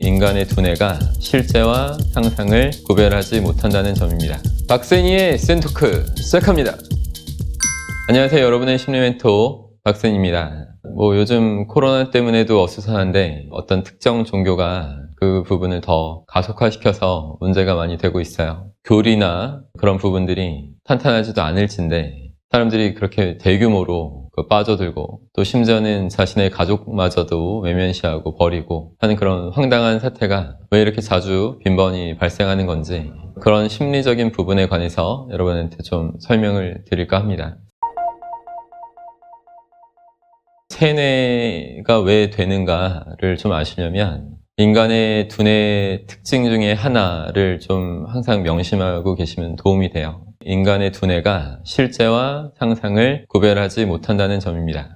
인간의 두뇌가 실제와 상상을 구별하지 못한다는 점입니다. 박세니의 센토크 시작합니다. 안녕하세요. 여러분의 심리 멘토 박세니입니다. 요즘 코로나 때문에도 어수선한데 어떤 특정 종교가 그 부분을 더 가속화시켜서 문제가 많이 되고 있어요. 교리나 그런 부분들이 탄탄하지도 않을진데 사람들이 그렇게 대규모로 빠져들고 또 심지어는 자신의 가족마저도 외면시하고 버리고 하는 그런 황당한 사태가 왜 이렇게 자주 빈번히 발생하는 건지 그런 심리적인 부분에 관해서 여러분한테 좀 설명을 드릴까 합니다. 세뇌가 왜 되는가를 좀 아시려면 인간의 두뇌 특징 중에 하나를 좀 항상 명심하고 계시면 도움이 돼요. 인간의 두뇌가 실제와 상상을 구별하지 못한다는 점입니다.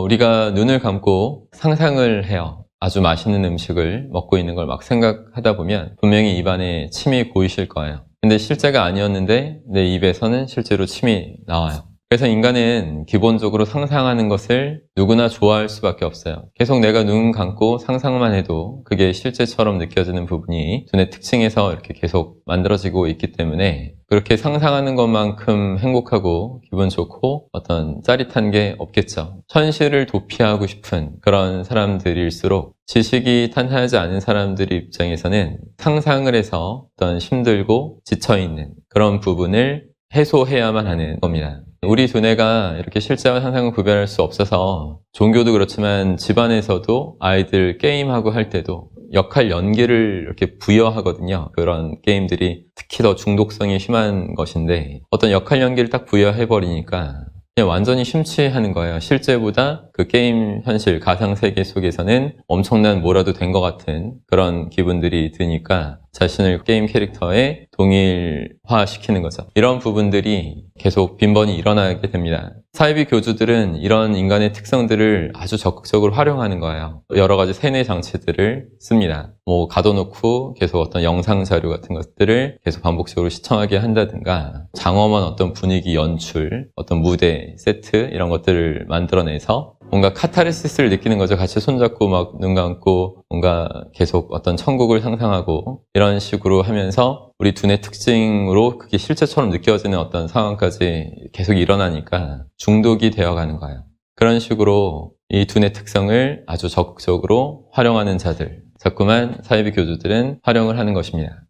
우리가 눈을 감고 상상을 해요. 아주 맛있는 음식을 먹고 있는 걸 막 생각하다 보면 분명히 입안에 침이 고이실 거예요. 근데 실제가 아니었는데 내 입에서는 실제로 침이 나와요. 그래서 인간은 기본적으로 상상하는 것을 누구나 좋아할 수밖에 없어요. 계속 내가 눈 감고 상상만 해도 그게 실제처럼 느껴지는 부분이 두뇌 특징에서 이렇게 계속 만들어지고 있기 때문에 그렇게 상상하는 것만큼 행복하고 기분 좋고 어떤 짜릿한 게 없겠죠. 현실을 도피하고 싶은 그런 사람들일수록 지식이 탄탄하지 않은 사람들의 입장에서는 상상을 해서 어떤 힘들고 지쳐있는 그런 부분을 해소해야만 하는 겁니다. 우리 두뇌가 이렇게 실제와 상상을 구별할 수 없어서 종교도 그렇지만 집안에서도 아이들 게임하고 할 때도 역할 연기를 이렇게 부여하거든요. 그런 게임들이 특히 더 중독성이 심한 것인데 어떤 역할 연기를 딱 부여해버리니까 그냥 완전히 심취하는 거예요. 실제보다 그 게임 현실, 가상세계 속에서는 엄청난 뭐라도 된 것 같은 그런 기분들이 드니까 자신을 게임 캐릭터에 동일화시키는 거죠. 이런 부분들이 계속 빈번히 일어나게 됩니다. 사이비 교주들은 이런 인간의 특성들을 아주 적극적으로 활용하는 거예요. 여러 가지 세뇌 장치들을 씁니다. 가둬놓고 계속 어떤 영상 자료 같은 것들을 계속 반복적으로 시청하게 한다든가 장엄한 어떤 분위기 연출, 어떤 무대, 세트 이런 것들을 만들어내서 뭔가 카타르시스를 느끼는 거죠. 같이 손잡고 막 눈 감고 뭔가 계속 어떤 천국을 상상하고 이런 식으로 하면서 우리 두뇌 특징으로 그게 실제처럼 느껴지는 어떤 상황까지 계속 일어나니까 중독이 되어가는 거예요. 그런 식으로 이 두뇌 특성을 아주 적극적으로 활용하는 자들, 자꾸만 사이비 교주들은 활용을 하는 것입니다.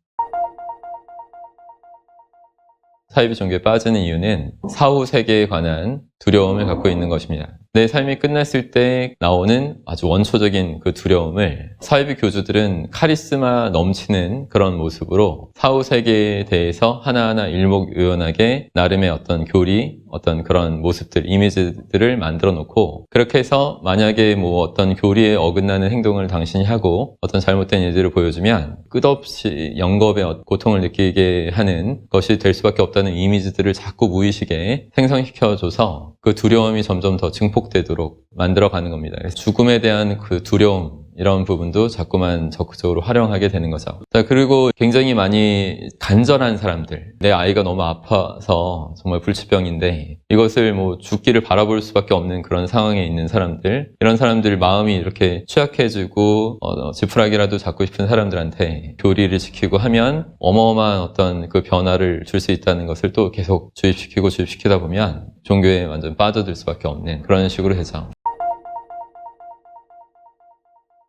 사이비 종교에 빠지는 이유는 사후 세계에 관한 두려움을 갖고 있는 것입니다. 내 삶이 끝났을 때 나오는 아주 원초적인 그 두려움을 사이비 교주들은 카리스마 넘치는 그런 모습으로 사후 세계에 대해서 하나하나 일목요연하게 나름의 어떤 교리, 어떤 그런 모습들, 이미지들을 만들어 놓고 그렇게 해서 만약에 어떤 교리에 어긋나는 행동을 당신이 하고 어떤 잘못된 예제를 보여주면 끝없이 영겁의 고통을 느끼게 하는 것이 될 수밖에 없다는 이미지들을 자꾸 무의식에 생성시켜줘서 그 두려움이 점점 더 증폭되도록 만들어가는 겁니다. 그래서 죽음에 대한 그 두려움 이런 부분도 자꾸만 적극적으로 활용하게 되는 거죠. 그리고 굉장히 많이 간절한 사람들, 내 아이가 너무 아파서 정말 불치병인데 이것을 죽기를 바라볼 수밖에 없는 그런 상황에 있는 사람들, 이런 사람들 마음이 이렇게 취약해지고 지푸라기라도 잡고 싶은 사람들한테 교리를 지키고 하면 어마어마한 어떤 그 변화를 줄 수 있다는 것을 또 계속 주입시키다 보면 종교에 완전 빠져들 수밖에 없는 그런 식으로 되죠.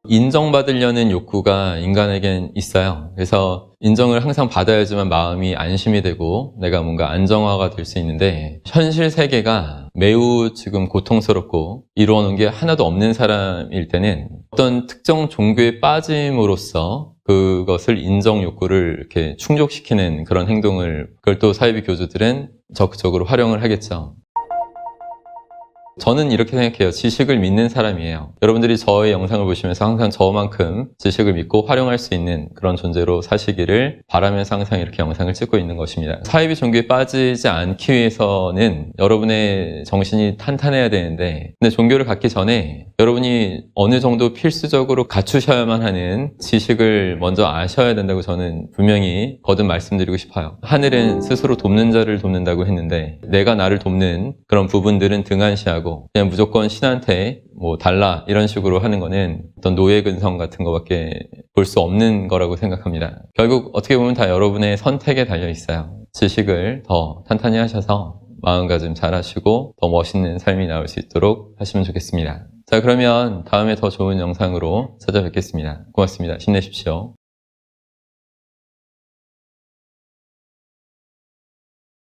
인정받으려는 욕구가 인간에겐 있어요. 그래서 인정을 항상 받아야지만 마음이 안심이 되고 내가 뭔가 안정화가 될 수 있는데 현실 세계가 매우 지금 고통스럽고 이루어놓은 게 하나도 없는 사람일 때는 어떤 특정 종교에 빠짐으로써 그것을 인정 욕구를 이렇게 충족시키는 그런 행동을 그걸 또 사이비 교주들은 적극적으로 활용을 하겠죠. 저는 이렇게 생각해요. 지식을 믿는 사람이에요. 여러분들이 저의 영상을 보시면서 항상 저만큼 지식을 믿고 활용할 수 있는 그런 존재로 사시기를 바라면서 항상 이렇게 영상을 찍고 있는 것입니다. 사이비 종교에 빠지지 않기 위해서는 여러분의 정신이 탄탄해야 되는데 근데 종교를 갖기 전에 여러분이 어느 정도 필수적으로 갖추셔야만 하는 지식을 먼저 아셔야 된다고 저는 분명히 거듭 말씀드리고 싶어요. 하늘은 스스로 돕는 자를 돕는다고 했는데 내가 나를 돕는 그런 부분들은 등한시하고 한다고 그냥 무조건 신한테 뭐 달라 이런 식으로 하는 거는 어떤 노예 근성 같은 거밖에 볼 수 없는 거라고 생각합니다. 결국 어떻게 보면 다 여러분의 선택에 달려 있어요. 지식을 더 탄탄히 하셔서 마음가짐 잘 하시고 더 멋있는 삶이 나올 수 있도록 하시면 좋겠습니다. 자, 그러면 다음에 더 좋은 영상으로 찾아뵙겠습니다. 고맙습니다. 힘내십시오.